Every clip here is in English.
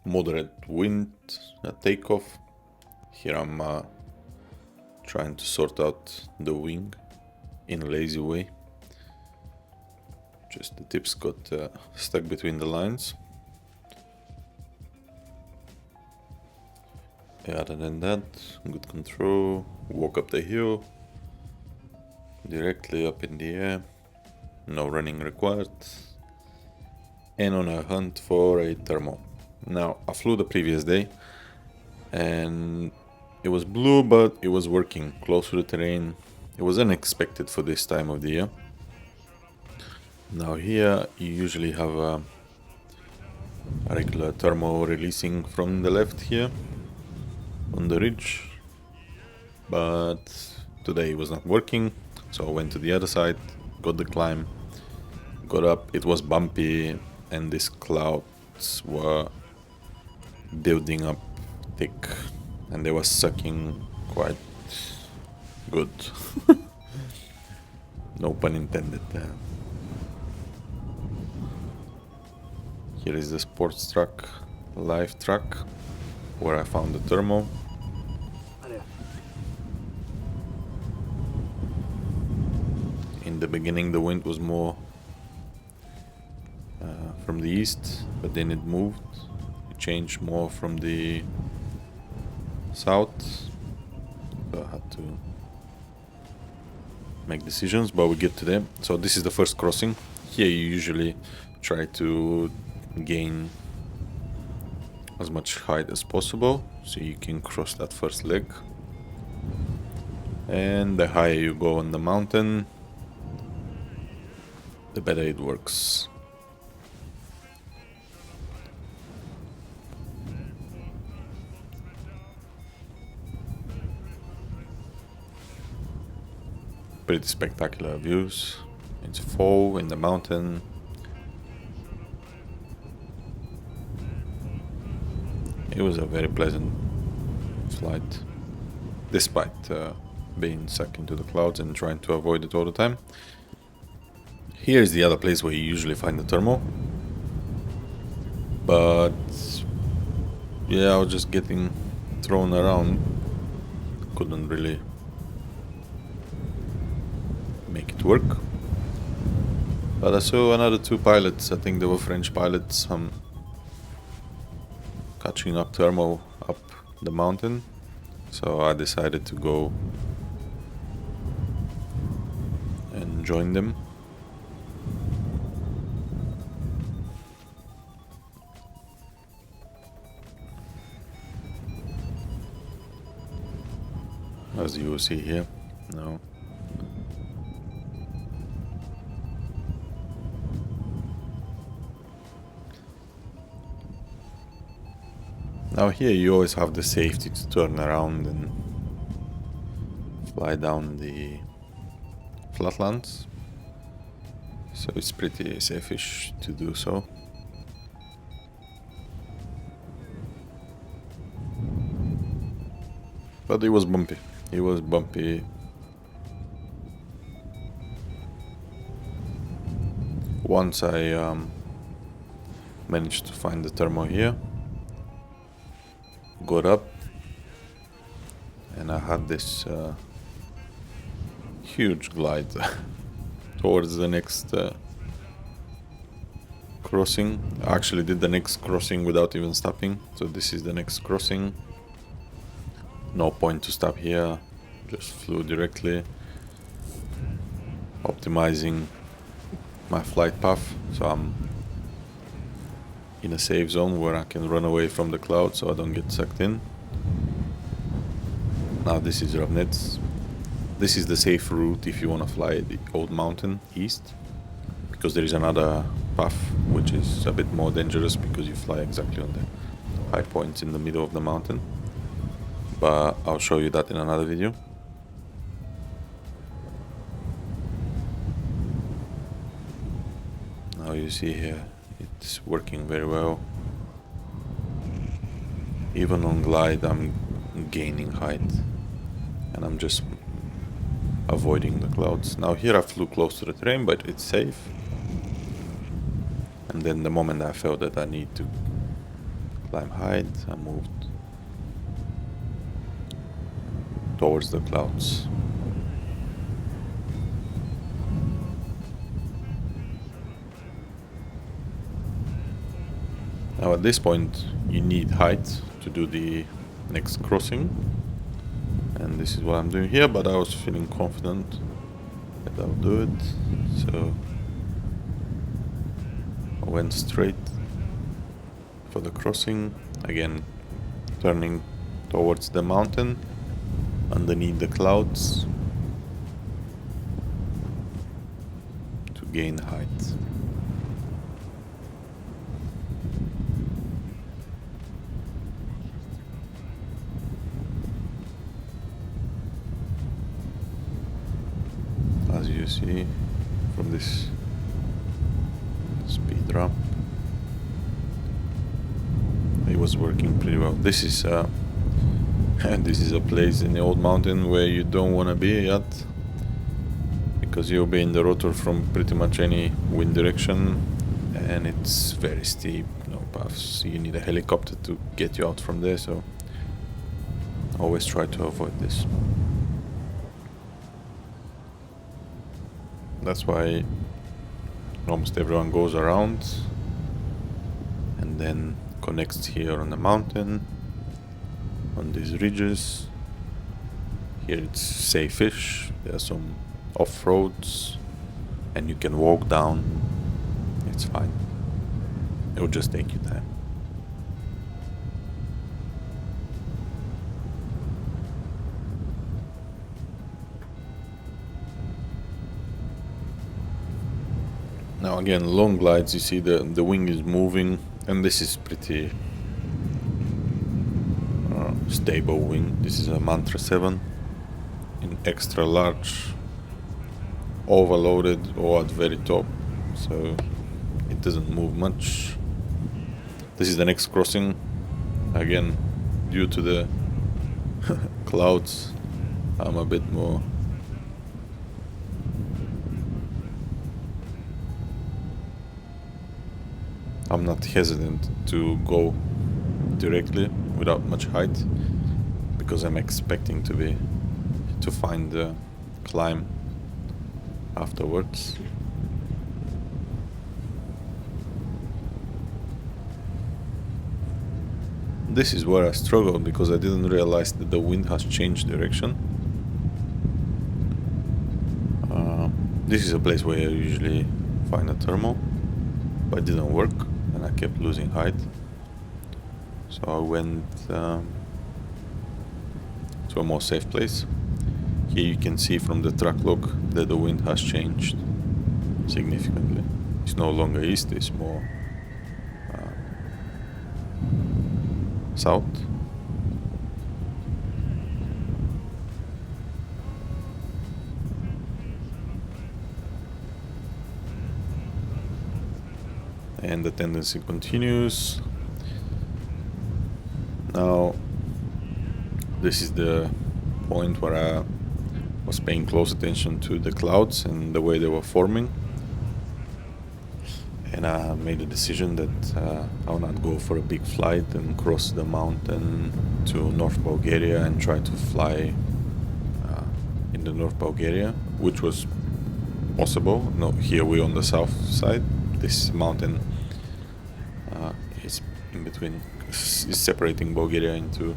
moderate wind at takeoff. Here I'm trying to sort out the wing in a lazy way. Just the tips got stuck between the lines. Other than that, good control. Walk up the hill, directly up in the air, no running required, and on a hunt for a thermal. Now, I flew the previous day and it was blue, but it was working close to the terrain. It was unexpected for this time of the year. Now here you usually have a regular thermal releasing from the left here on the ridge, but today it was not working, so I went to the other side, got the climb, got up. It was bumpy and these clouds were building up thick and they were sucking quite good. No pun intended there. Here is the sports truck, live truck, where I found the thermal. In the beginning the wind was more from the east, but then it moved. It changed more from the south, so I had to make decisions, but we get to them. So this is the first crossing. Here you usually try to gain as much height as possible so you can cross that first leg, and the higher you go on the mountain, the better it works. Pretty spectacular views. It's fall in the mountain. It was a very pleasant flight, despite being sucked into the clouds and trying to avoid it all the time. Here is the other place where you usually find the thermal, but yeah, I was just getting thrown around, couldn't really make it work. But I saw another two pilots, I think they were French pilots, catching up thermal up the mountain, so I decided to go and join them. As you will see here now. Now here you always have the safety to turn around and fly down the flatlands, so it's pretty safe-ish to do so. But it was bumpy. It was bumpy. Once I managed to find the thermal here, got up, and I had this huge glide towards the next crossing. I actually did the next crossing without even stopping, so this is the next crossing. No point to stop here, just flew directly, optimizing my flight path, so I'm in a safe zone where I can run away from the clouds so I don't get sucked in. Now this is Ravnets. This is the safe route if you want to fly the old mountain east, because there is another path which is a bit more dangerous because you fly exactly on the high points in the middle of the mountain, but I'll show you that in another video. Now you see here it's working very well. Even on glide I'm gaining height and I'm just avoiding the clouds. Now here I flew close to the terrain, but it's safe. And then the moment I felt that I need to Climb height, I moved towards the clouds. Now at this point you need height to do the next crossing, and this is what I'm doing here, but I was feeling confident that I'll do it, so I went straight for the crossing, again turning towards the mountain underneath the clouds to gain height. As you see from this speed ramp, it was working pretty well. This is this is a place in the old mountain where you don't want to be at, because you'll be in the rotor from pretty much any wind direction, and it's very steep, no paths. You need a helicopter to get you out from there, so always try to avoid this. That's why almost everyone goes around and then connects here on the mountain, on these ridges. Here it's safe-ish, there are some off-roads and you can walk down, it's fine. It will just take you time. Now again, long glides, you see the wing is moving, and this is pretty stable wing. This is a Mantra 7 in extra large, overloaded or at very top, so it doesn't move much. This is the next crossing. Again, due to the clouds, I'm a bit more I'm not hesitant to go directly without much height, because I'm expecting to find the climb afterwards. This is where I struggled, because I didn't realize that the wind has changed direction. This is a place where I usually find a thermal, but it didn't work and I kept losing height. So I went to a more safe place. Here you can see from the track log that the wind has changed significantly. It's no longer east, it's more south. And the tendency continues. Now, this is the point where I was paying close attention to the clouds and the way they were forming. And I made a decision that I will not go for a big flight and cross the mountain to North Bulgaria and try to fly in the North Bulgaria, which was possible. No, here we're on the south side. This mountain is in between, is separating Bulgaria into.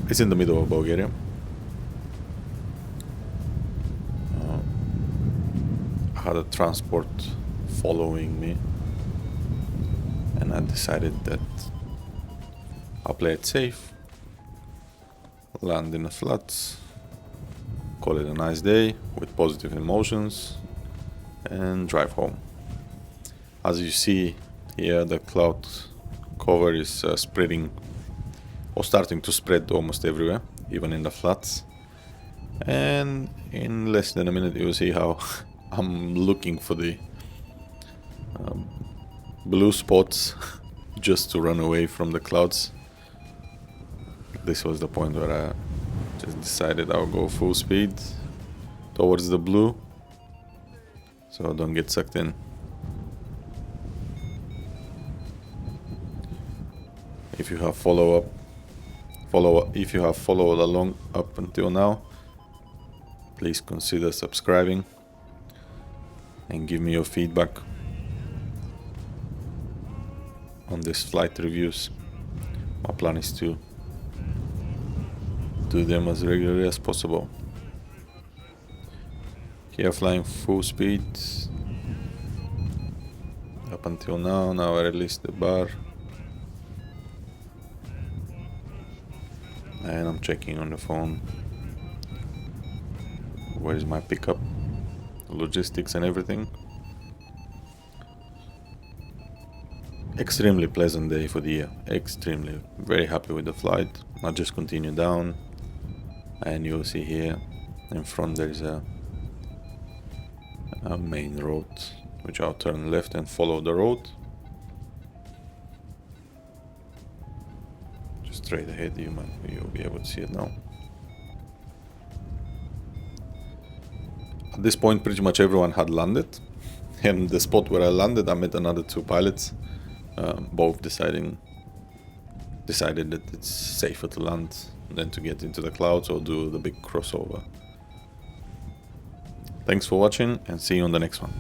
It's in the middle of Bulgaria. I had a transport following me, and I decided that I'll play it safe, land in the flats, call it a nice day with positive emotions, and drive home. As you see here, the cloud cover is spreading, or starting to spread almost everywhere, even in the flats. And in less than a minute you'll see how I'm looking for the blue spots just to run away from the clouds. This was the point where I just decided I'll go full speed towards the blue, so I don't get sucked in. If you have if you have followed along up until now, please consider subscribing and give me your feedback on these flight reviews. My plan is to do them as regularly as possible. Here flying full speed up until now. Now I release the bar and I'm checking on the phone where is my pickup, logistics and everything. Extremely pleasant day for the year, extremely, very happy with the flight. I'll just continue down and you'll see here in front there is a main road, which I'll turn left and follow the road. Just straight ahead, you'll be able to see it now. At this point pretty much everyone had landed, and the spot where I landed I met another two pilots, both decided that it's safer to land than to get into the clouds or do the big crossover. Thanks for watching and see you on the next one.